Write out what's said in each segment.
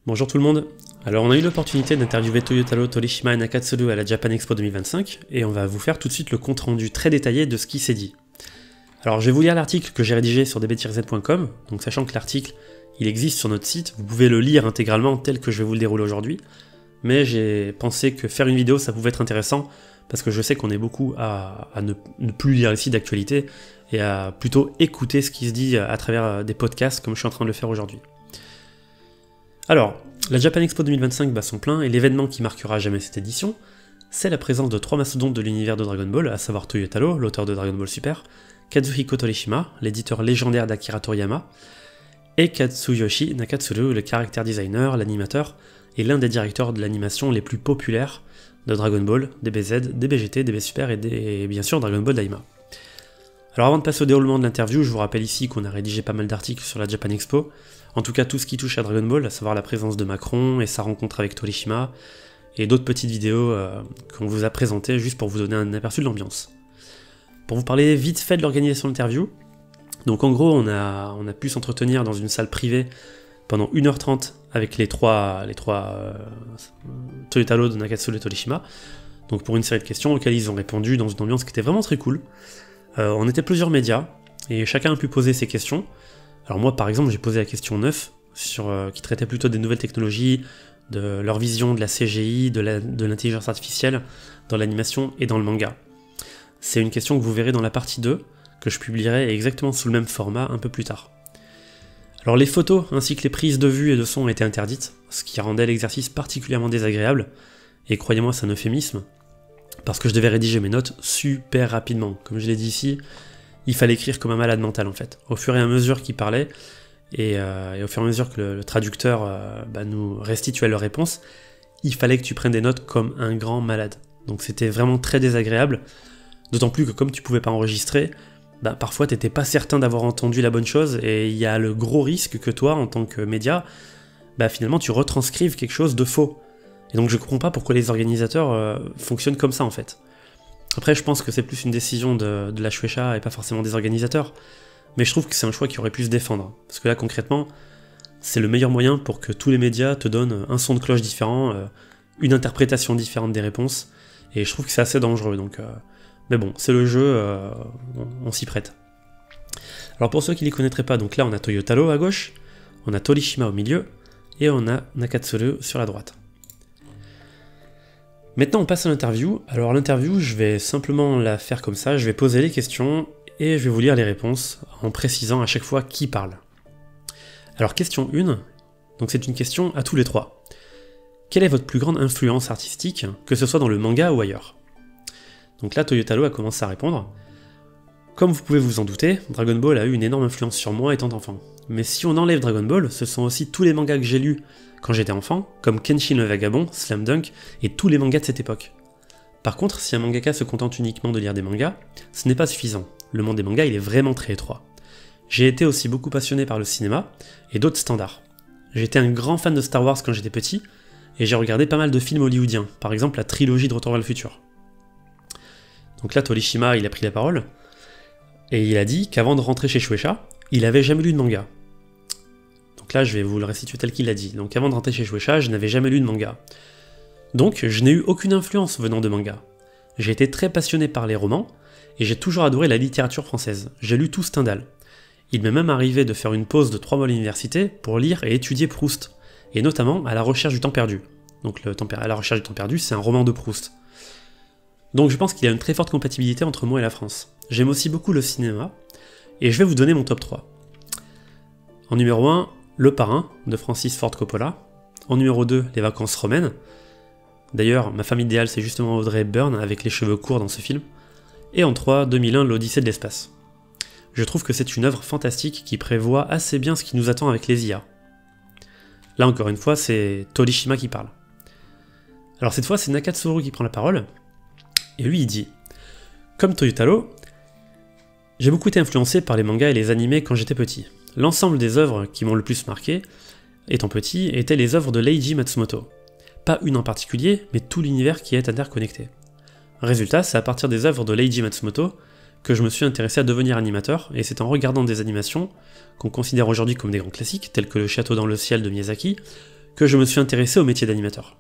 Bonjour tout le monde. Alors on a eu l'opportunité d'interviewer Toyotaro Torishima et Nakatsuru à la Japan Expo 2025 et on va vous faire tout de suite le compte rendu très détaillé de ce qui s'est dit. Alors je vais vous lire l'article que j'ai rédigé sur db-z.com, donc sachant que l'article il existe sur notre site, vous pouvez le lire intégralement tel que je vais vous le dérouler aujourd'hui, mais j'ai pensé que faire une vidéo ça pouvait être intéressant parce que je sais qu'on est beaucoup à ne plus lire les sites d'actualité et à plutôt écouter ce qui se dit à travers des podcasts comme je suis en train de le faire aujourd'hui. Alors, la Japan Expo 2025 bat son plein et l'événement qui marquera à jamais cette édition, c'est la présence de trois mastodontes de l'univers de Dragon Ball, à savoir Toyotaro, l'auteur de Dragon Ball Super, Kazuhiko Torishima, l'éditeur légendaire d'Akira Toriyama, et Katsuyoshi Nakatsuru, le character designer, l'animateur et l'un des directeurs de l'animation les plus populaires de Dragon Ball, DBZ, DBGT, DB Super et bien sûr Dragon Ball Daima. Alors avant de passer au déroulement de l'interview, je vous rappelle ici qu'on a rédigé pas mal d'articles sur la Japan Expo, en tout cas tout ce qui touche à Dragon Ball, à savoir la présence de Macron et sa rencontre avec Torishima, et d'autres petites vidéos qu'on vous a présentées juste pour vous donner un aperçu de l'ambiance. Pour vous parler vite fait de l'organisation de l'interview, donc en gros on a pu s'entretenir dans une salle privée pendant 1h30 avec les trois Toyotaro de Nakatsuru et Torishima, donc pour une série de questions auxquelles ils ont répondu dans une ambiance qui était vraiment très cool. On était plusieurs médias, et chacun a pu poser ses questions. Alors moi par exemple j'ai posé la question 9, qui traitait plutôt des nouvelles technologies, de leur vision de la CGI, de l'intelligence artificielle dans l'animation et dans le manga. C'est une question que vous verrez dans la partie 2, que je publierai exactement sous le même format un peu plus tard. Alors les photos ainsi que les prises de vue et de son étaient interdites, ce qui rendait l'exercice particulièrement désagréable, et croyez-moi c'est un euphémisme, parce que je devais rédiger mes notes super rapidement. Comme je l'ai dit ici, il fallait écrire comme un malade mental en fait. Au fur et à mesure qu'il parlait, et au fur et à mesure que le traducteur nous restituait leur réponse, il fallait que tu prennes des notes comme un grand malade. Donc c'était vraiment très désagréable, d'autant plus que comme tu pouvais pas enregistrer, parfois t'étais pas certain d'avoir entendu la bonne chose, et il y a le gros risque que toi, en tant que média, finalement tu retranscrives quelque chose de faux. Et donc je comprends pas pourquoi les organisateurs fonctionnent comme ça en fait. Après je pense que c'est plus une décision de la Shueisha et pas forcément des organisateurs, mais je trouve que c'est un choix qui aurait pu se défendre, parce que là concrètement, c'est le meilleur moyen pour que tous les médias te donnent un son de cloche différent, une interprétation différente des réponses, et je trouve que c'est assez dangereux, donc... Mais bon, c'est le jeu, on s'y prête. Alors pour ceux qui ne les connaîtraient pas, donc là on a Toyotaro à gauche, on a Torishima au milieu, et on a Nakatsuru sur la droite. Maintenant on passe à l'interview. Alors l'interview, je vais simplement la faire comme ça, je vais poser les questions, et je vais vous lire les réponses, en précisant à chaque fois qui parle. Alors question 1, donc c'est une question à tous les trois. Quelle est votre plus grande influence artistique, que ce soit dans le manga ou ailleurs ? Donc là, Toyotaro a commencé à répondre. Comme vous pouvez vous en douter, Dragon Ball a eu une énorme influence sur moi étant enfant. Mais si on enlève Dragon Ball, ce sont aussi tous les mangas que j'ai lus quand j'étais enfant, comme Kenshin le Vagabond, Slam Dunk, et tous les mangas de cette époque. Par contre, si un mangaka se contente uniquement de lire des mangas, ce n'est pas suffisant. Le monde des mangas, il est vraiment très étroit. J'ai été aussi beaucoup passionné par le cinéma, et d'autres standards. J'étais un grand fan de Star Wars quand j'étais petit, et j'ai regardé pas mal de films hollywoodiens, par exemple la trilogie de Retour vers le futur. Donc là, Torishima, il a pris la parole, et il a dit qu'avant de rentrer chez Shueisha, il avait jamais lu de manga. Donc là, je vais vous le restituer tel qu'il l'a dit. Donc avant de rentrer chez Shueisha, je n'avais jamais lu de manga. Donc, je n'ai eu aucune influence venant de manga. J'ai été très passionné par les romans, et j'ai toujours adoré la littérature française. J'ai lu tout Stendhal. Il m'est même arrivé de faire une pause de 3 mois à l'université pour lire et étudier Proust, et notamment À la recherche du temps perdu. Donc À la recherche du temps perdu, c'est un roman de Proust. Donc je pense qu'il y a une très forte compatibilité entre moi et la France. J'aime aussi beaucoup le cinéma, et je vais vous donner mon top 3. En numéro 1, Le Parrain, de Francis Ford Coppola. En numéro 2, Les Vacances romaines. D'ailleurs, ma femme idéale, c'est justement Audrey Hepburn, avec les cheveux courts dans ce film. Et en 3, 2001, L'Odyssée de l'espace. Je trouve que c'est une œuvre fantastique qui prévoit assez bien ce qui nous attend avec les IA. Là encore une fois, c'est Torishima qui parle. Alors cette fois, c'est Nakatsuru qui prend la parole, et lui il dit « Comme Toyotaro, j'ai beaucoup été influencé par les mangas et les animés quand j'étais petit. L'ensemble des œuvres qui m'ont le plus marqué, étant petit, étaient les œuvres de Leiji Matsumoto. Pas une en particulier, mais tout l'univers qui est interconnecté. Résultat, c'est à partir des œuvres de Leiji Matsumoto que je me suis intéressé à devenir animateur, et c'est en regardant des animations, qu'on considère aujourd'hui comme des grands classiques, tels que Le Château dans le ciel de Miyazaki, que je me suis intéressé au métier d'animateur.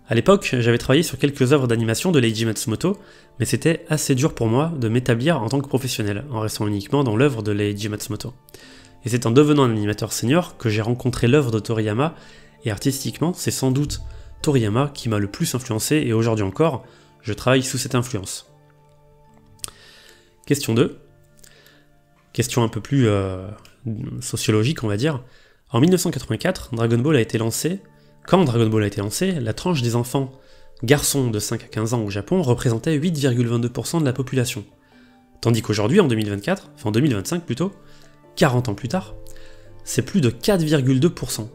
À l'époque, j'avais travaillé sur quelques œuvres d'animation de Leiji Matsumoto, mais c'était assez dur pour moi de m'établir en tant que professionnel, en restant uniquement dans l'œuvre de Leiji Matsumoto. Et c'est en devenant un animateur senior que j'ai rencontré l'œuvre de Toriyama, et artistiquement, c'est sans doute Toriyama qui m'a le plus influencé, et aujourd'hui encore, je travaille sous cette influence. Question 2. Question un peu plus sociologique, on va dire. En 1984, Dragon Ball a été lancé. Quand Dragon Ball a été lancé, la tranche des enfants garçons de 5 à 15 ans au Japon représentait 8,22% de la population. Tandis qu'aujourd'hui, en 2024, enfin en 2025 plutôt, 40 ans plus tard, c'est plus de 4,2%.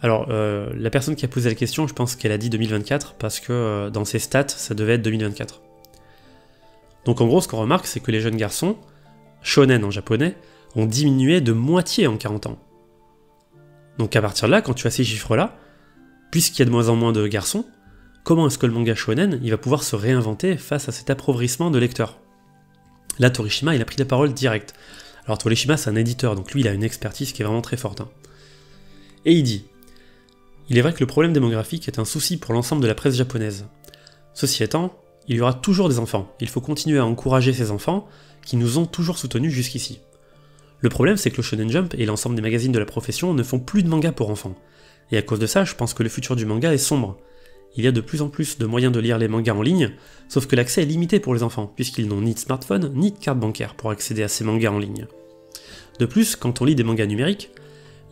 Alors, la personne qui a posé la question, je pense qu'elle a dit 2024, parce que dans ses stats, ça devait être 2024. Donc en gros, ce qu'on remarque, c'est que les jeunes garçons, shonen en japonais, ont diminué de moitié en 40 ans. Donc à partir de là, quand tu as ces chiffres-là, puisqu'il y a de moins en moins de garçons, comment est-ce que le manga shonen il va pouvoir se réinventer face à cet appauvrissement de lecteurs? Là, Torishima, il a pris la parole direct. Alors Torishima, c'est un éditeur, donc lui, il a une expertise qui est vraiment très forte. Et il dit: il est vrai que le problème démographique est un souci pour l'ensemble de la presse japonaise. Ceci étant, il y aura toujours des enfants. Il faut continuer à encourager ces enfants qui nous ont toujours soutenus jusqu'ici. Le problème, c'est que le Shonen Jump et l'ensemble des magazines de la profession ne font plus de mangas pour enfants. Et à cause de ça, je pense que le futur du manga est sombre. Il y a de plus en plus de moyens de lire les mangas en ligne, sauf que l'accès est limité pour les enfants, puisqu'ils n'ont ni de smartphone, ni de carte bancaire pour accéder à ces mangas en ligne. De plus, quand on lit des mangas numériques,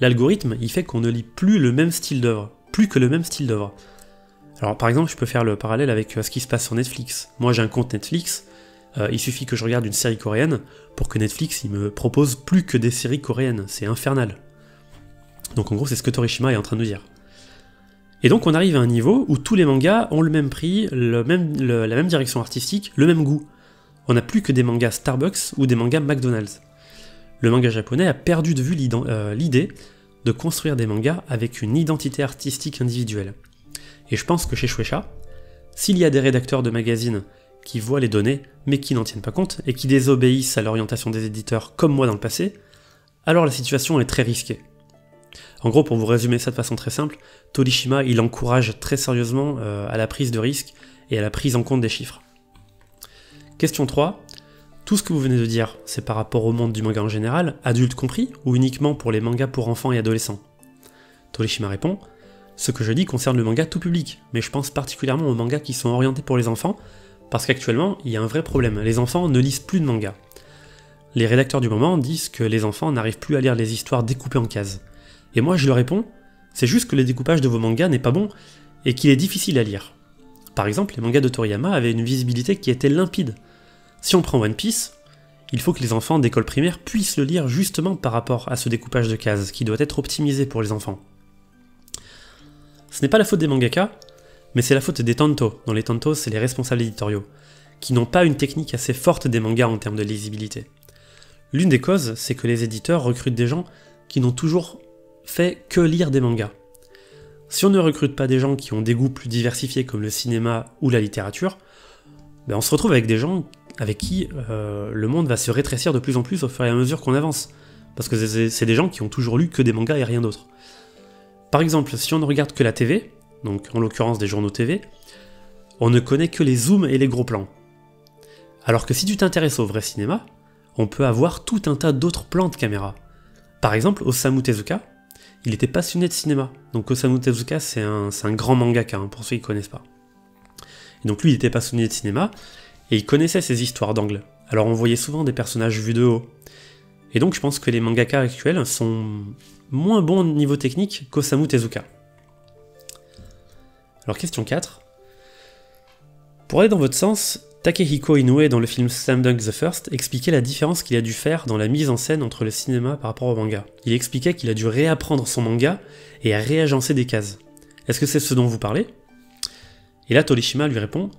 l'algorithme, il fait qu'on ne lit plus le même style d'œuvre. Plus que le même style d'œuvre. Alors par exemple, je peux faire le parallèle avec ce qui se passe sur Netflix. Moi j'ai un compte Netflix, il suffit que je regarde une série coréenne pour que Netflix il me propose plus que des séries coréennes, c'est infernal. Donc en gros c'est ce que Torishima est en train de nous dire. Et donc on arrive à un niveau où tous les mangas ont le même prix, la même direction artistique, le même goût. On n'a plus que des mangas Starbucks ou des mangas McDonald's. Le manga japonais a perdu de vue l'idée de construire des mangas avec une identité artistique individuelle. Et je pense que chez Shueisha, s'il y a des rédacteurs de magazines qui voient les données, mais qui n'en tiennent pas compte, et qui désobéissent à l'orientation des éditeurs comme moi dans le passé, alors la situation est très risquée. En gros, pour vous résumer ça de façon très simple, Torishima il encourage très sérieusement à la prise de risque et à la prise en compte des chiffres. Question 3. Tout ce que vous venez de dire, c'est par rapport au monde du manga en général, adulte compris, ou uniquement pour les mangas pour enfants et adolescents? Torishima répond: ce que je dis concerne le manga tout public, mais je pense particulièrement aux mangas qui sont orientés pour les enfants, parce qu'actuellement, il y a un vrai problème, les enfants ne lisent plus de mangas. Les rédacteurs du moment disent que les enfants n'arrivent plus à lire les histoires découpées en cases. Et moi je leur réponds, c'est juste que le découpage de vos mangas n'est pas bon, et qu'il est difficile à lire. Par exemple, les mangas de Toriyama avaient une visibilité qui était limpide. Si on prend One Piece, il faut que les enfants d'école primaire puissent le lire justement par rapport à ce découpage de cases, qui doit être optimisé pour les enfants. Ce n'est pas la faute des mangaka, mais c'est la faute des tanto. Dans les tanto, c'est les responsables éditoriaux, qui n'ont pas une technique assez forte des mangas en termes de lisibilité. L'une des causes, c'est que les éditeurs recrutent des gens qui n'ont toujours fait que lire des mangas. Si on ne recrute pas des gens qui ont des goûts plus diversifiés comme le cinéma ou la littérature, ben on se retrouve avec des gens avec qui le monde va se rétrécir de plus en plus au fur et à mesure qu'on avance. Parce que c'est des gens qui ont toujours lu que des mangas et rien d'autre. Par exemple, si on ne regarde que la TV, donc en l'occurrence des journaux TV, on ne connaît que les zooms et les gros plans. Alors que si tu t'intéresses au vrai cinéma, on peut avoir tout un tas d'autres plans de caméra. Par exemple, Osamu Tezuka, il était passionné de cinéma. Donc Osamu Tezuka, c'est un grand mangaka, pour ceux qui ne connaissent pas. Et donc lui, il était passionné de cinéma, et il connaissait ces histoires d'angle. Alors on voyait souvent des personnages vus de haut. Et donc je pense que les mangaka actuels sont moins bons au niveau technique qu'Osamu Tezuka. Alors question 4. Pour aller dans votre sens, Takehiko Inoue dans le film Slam Dunk The First expliquait la différence qu'il a dû faire dans la mise en scène entre le cinéma par rapport au manga. Il expliquait qu'il a dû réapprendre son manga et à réagencer des cases. Est-ce que c'est ce dont vous parlez? Et là Torishima lui répond: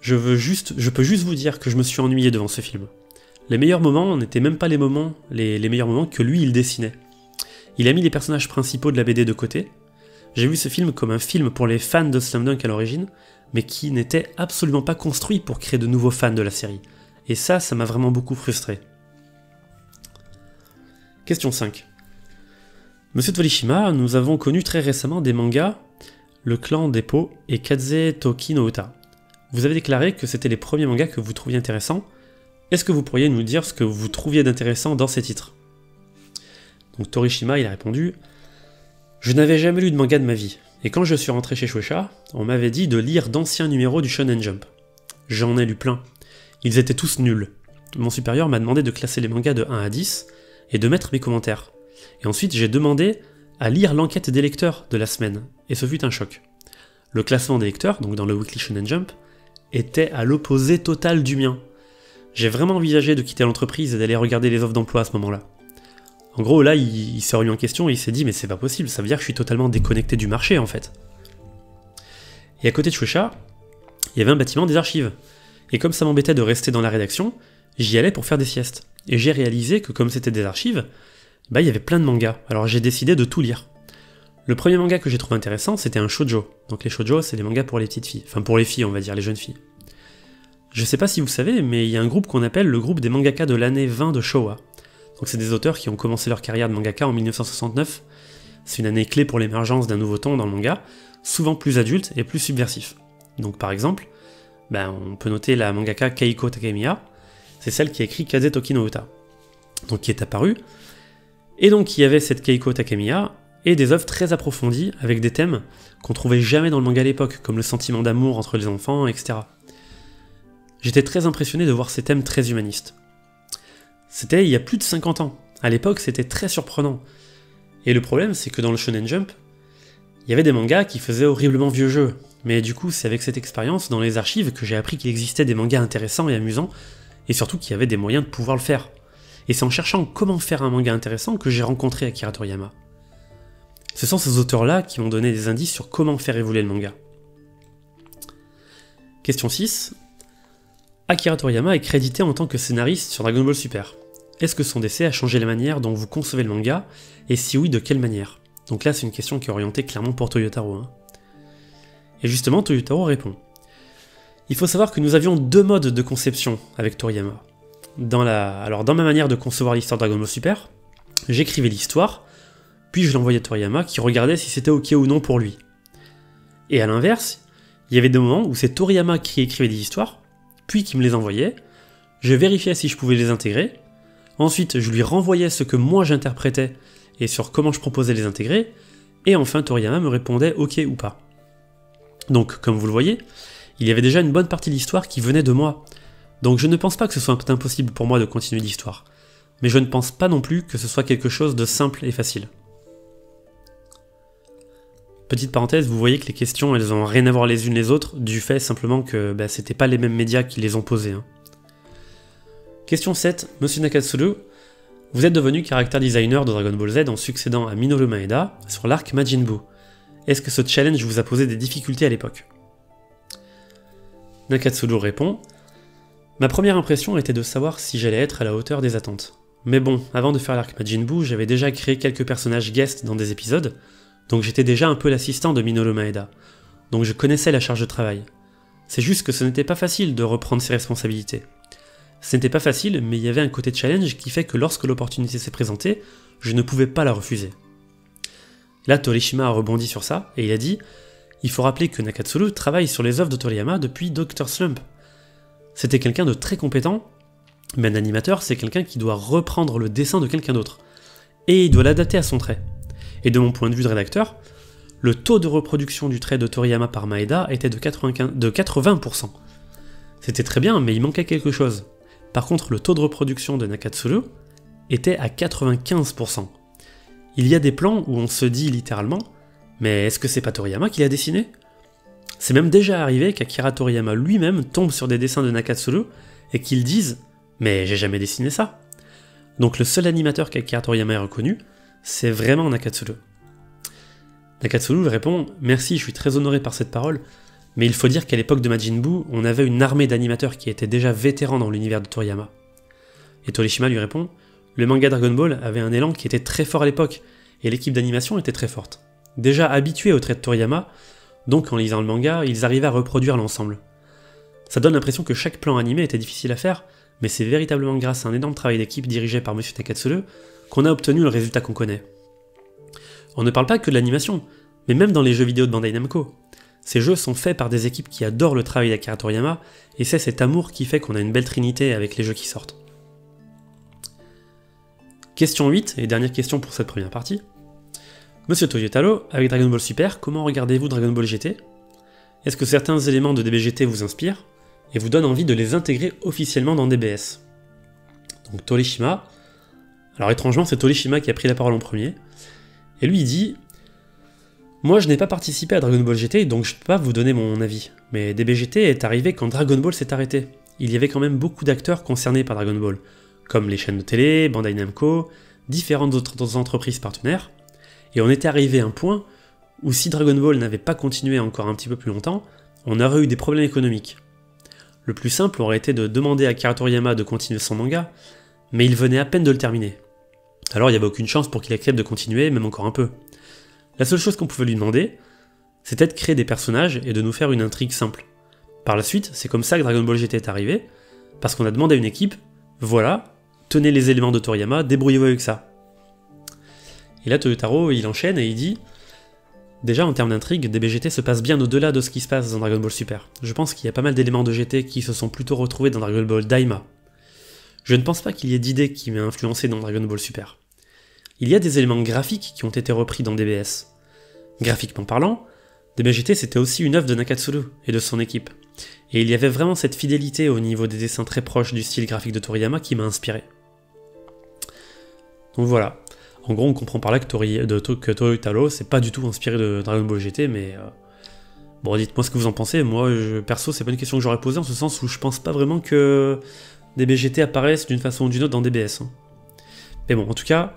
je peux juste vous dire que je me suis ennuyé devant ce film. Les meilleurs moments n'étaient même pas les meilleurs moments que lui il dessinait. Il a mis les personnages principaux de la BD de côté. J'ai vu ce film comme un film pour les fans de Slam Dunk à l'origine, mais qui n'était absolument pas construit pour créer de nouveaux fans de la série. Et ça m'a vraiment beaucoup frustré. Question 5. Monsieur Torishima, nous avons connu très récemment des mangas, le clan d'Eppo et Kaze Toki no Uta. Vous avez déclaré que c'était les premiers mangas que vous trouviez intéressants. Est-ce que vous pourriez nous dire ce que vous trouviez d'intéressant dans ces titres? Donc Torishima, il a répondu « Je n'avais jamais lu de manga de ma vie, et quand je suis rentré chez Shueisha, on m'avait dit de lire d'anciens numéros du Shonen Jump. J'en ai lu plein. Ils étaient tous nuls. Mon supérieur m'a demandé de classer les mangas de 1 à 10 et de mettre mes commentaires. Et ensuite j'ai demandé à lire l'enquête des lecteurs de la semaine, et ce fut un choc. Le classement des lecteurs, donc dans le Weekly Shonen Jump, était à l'opposé total du mien. J'ai vraiment envisagé de quitter l'entreprise et d'aller regarder les offres d'emploi à ce moment-là. En gros, là, il s'est remis en question et il s'est dit « mais c'est pas possible, ça veut dire que je suis totalement déconnecté du marché, en fait. » Et à côté de Shueisha, il y avait un bâtiment des archives. Et comme ça m'embêtait de rester dans la rédaction, j'y allais pour faire des siestes. Et j'ai réalisé que comme c'était des archives, il y avait plein de mangas, alors j'ai décidé de tout lire. Le premier manga que j'ai trouvé intéressant, c'était un shoujo. Donc les shoujo, c'est les mangas pour les petites filles. Enfin pour les filles, on va dire, les jeunes filles. Je sais pas si vous savez, mais il y a un groupe qu'on appelle le groupe des mangaka de l'année 20 de Showa. Donc c'est des auteurs qui ont commencé leur carrière de mangaka en 1969. C'est une année clé pour l'émergence d'un nouveau ton dans le manga, souvent plus adulte et plus subversif. Donc par exemple, on peut noter la mangaka Keiko Takemiya, c'est celle qui a écrit Kaze Toki no Uta, donc qui est apparue. Et donc il y avait cette Keiko Takemiya, et des œuvres très approfondies, avec des thèmes qu'on trouvait jamais dans le manga à l'époque, comme le sentiment d'amour entre les enfants, etc. J'étais très impressionné de voir ces thèmes très humanistes. C'était il y a plus de 50 ans. À l'époque, c'était très surprenant. Et le problème, c'est que dans le Shonen Jump, il y avait des mangas qui faisaient horriblement vieux jeu. Mais du coup, c'est avec cette expérience dans les archives que j'ai appris qu'il existait des mangas intéressants et amusants, et surtout qu'il y avait des moyens de pouvoir le faire. Et c'est en cherchant comment faire un manga intéressant que j'ai rencontré Akira Toriyama. Ce sont ces auteurs-là qui m'ont donné des indices sur comment faire évoluer le manga. Question 6. Akira Toriyama est crédité en tant que scénariste sur Dragon Ball Super. Est-ce que son décès a changé la manière dont vous concevez le manga, et si oui, de quelle manière? Donc là, c'est une question qui est orientée clairement pour Toyotaro. Et justement, Toyotaro répond. Il faut savoir que nous avions deux modes de conception avec Toriyama. Dans ma manière de concevoir l'histoire de Dragon Ball Super, j'écrivais l'histoire, puis je l'envoyais à Toriyama qui regardait si c'était ok ou non pour lui. Et à l'inverse, il y avait des moments où c'est Toriyama qui écrivait des histoires, puis qui me les envoyait, je vérifiais si je pouvais les intégrer, ensuite je lui renvoyais ce que moi j'interprétais et sur comment je proposais de les intégrer, et enfin Toriyama me répondait ok ou pas. Donc comme vous le voyez, il y avait déjà une bonne partie de l'histoire qui venait de moi, donc je ne pense pas que ce soit impossible pour moi de continuer l'histoire, mais je ne pense pas non plus que ce soit quelque chose de simple et facile. Petite parenthèse, vous voyez que les questions, elles ont rien à voir les unes les autres, du fait simplement que c'était pas les mêmes médias qui les ont posées. Question 7, Monsieur Nakatsuru, vous êtes devenu character designer de Dragon Ball Z en succédant à Minoru Maeda sur l'arc Majin Buu. Est-ce que ce challenge vous a posé des difficultés à l'époque? Nakatsuru répond, ma première impression était de savoir si j'allais être à la hauteur des attentes. Mais bon, avant de faire l'arc Majin Buu, j'avais déjà créé quelques personnages guest dans des épisodes, donc j'étais déjà un peu l'assistant de Minoru Maeda, donc je connaissais la charge de travail. C'est juste que ce n'était pas facile de reprendre ses responsabilités. Ce n'était pas facile, mais il y avait un côté challenge qui fait que lorsque l'opportunité s'est présentée, je ne pouvais pas la refuser. Là, Torishima a rebondi sur ça, et il a dit « Il faut rappeler que Nakatsuru travaille sur les œuvres de Toriyama depuis Dr. Slump. C'était quelqu'un de très compétent, mais un animateur, c'est quelqu'un qui doit reprendre le dessin de quelqu'un d'autre, et il doit l'adapter à son trait. Et de mon point de vue de rédacteur, le taux de reproduction du trait de Toriyama par Maeda était de 80%. C'était très bien, mais il manquait quelque chose. Par contre, le taux de reproduction de Nakatsuru était à 95%. Il y a des plans où on se dit littéralement « Mais est-ce que c'est pas Toriyama qui l'a dessiné ?» C'est même déjà arrivé qu'Akira Toriyama lui-même tombe sur des dessins de Nakatsuru et qu'il dise « Mais j'ai jamais dessiné ça !» Donc le seul animateur qu'Akira Toriyama ait reconnu, c'est vraiment Nakatsuru. Nakatsuru lui répond « Merci, je suis très honoré par cette parole, mais il faut dire qu'à l'époque de Majin Buu, on avait une armée d'animateurs qui étaient déjà vétérans dans l'univers de Toriyama. » Et Torishima lui répond « Le manga Dragon Ball avait un élan qui était très fort à l'époque, et l'équipe d'animation était très forte. Déjà habitués au trait de Toriyama, donc en lisant le manga, ils arrivaient à reproduire l'ensemble. Ça donne l'impression que chaque plan animé était difficile à faire, mais c'est véritablement grâce à un énorme travail d'équipe dirigé par Monsieur Nakatsuru qu'on a obtenu le résultat qu'on connaît. On ne parle pas que de l'animation, mais même dans les jeux vidéo de Bandai Namco. Ces jeux sont faits par des équipes qui adorent le travail d'Akira Toriyama, et c'est cet amour qui fait qu'on a une belle trinité avec les jeux qui sortent. Question 8, et dernière question pour cette première partie. Monsieur Toyotaro, avec Dragon Ball Super, comment regardez-vous Dragon Ball GT? Est-ce que certains éléments de DBGT vous inspirent, et vous donnent envie de les intégrer officiellement dans DBS? Donc Torishima, alors étrangement c'est Torishima qui a pris la parole en premier, et lui il dit: moi je n'ai pas participé à Dragon Ball GT, donc je ne peux pas vous donner mon avis, mais DBGT est arrivé quand Dragon Ball s'est arrêté. Il y avait quand même beaucoup d'acteurs concernés par Dragon Ball, comme les chaînes de télé, Bandai Namco, différentes autres entreprises partenaires, et on était arrivé à un point où si Dragon Ball n'avait pas continué encore un petit peu plus longtemps, on aurait eu des problèmes économiques. Le plus simple aurait été de demander à Akira Toriyama de continuer son manga, mais il venait à peine de le terminer. Alors il n'y avait aucune chance pour qu'il accepte de continuer, même encore un peu. La seule chose qu'on pouvait lui demander, c'était de créer des personnages et de nous faire une intrigue simple. Par la suite, c'est comme ça que Dragon Ball GT est arrivé, parce qu'on a demandé à une équipe, voilà, tenez les éléments de Toriyama, débrouillez-vous avec ça. Et là Toyotaro, il enchaîne et il dit: déjà en termes d'intrigue, DBGT se passe bien au-delà de ce qui se passe dans Dragon Ball Super. Je pense qu'il y a pas mal d'éléments de GT qui se sont plutôt retrouvés dans Dragon Ball Daima. Je ne pense pas qu'il y ait d'idées qui m'aient influencé dans Dragon Ball Super. Il y a des éléments graphiques qui ont été repris dans DBS. Graphiquement parlant, DBGT c'était aussi une œuvre de Nakatsuru et de son équipe. Et il y avait vraiment cette fidélité au niveau des dessins très proches du style graphique de Toriyama qui m'a inspiré. Donc voilà. En gros, on comprend par là que Toyotaro c'est pas du tout inspiré de Dragon Ball GT, mais bon, dites-moi ce que vous en pensez. Moi, perso, c'est pas une question que j'aurais posée, en ce sens où je pense pas vraiment que DBGT apparaissent d'une façon ou d'une autre dans DBS. Mais bon, en tout cas,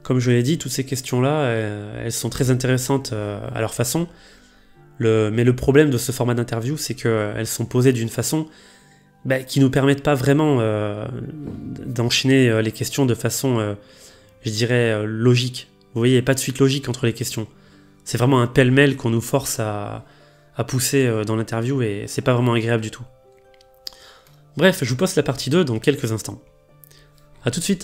comme je l'ai dit, toutes ces questions-là, elles sont très intéressantes à leur façon. Mais le problème de ce format d'interview, c'est qu'elles sont posées d'une façon qui nous permettent pas vraiment d'enchaîner les questions de façon, je dirais, logique. Vous voyez, il n'y a pas de suite logique entre les questions. C'est vraiment un pêle-mêle qu'on nous force à pousser dans l'interview, et c'est pas vraiment agréable du tout. Bref, je vous poste la partie 2 dans quelques instants. A tout de suite.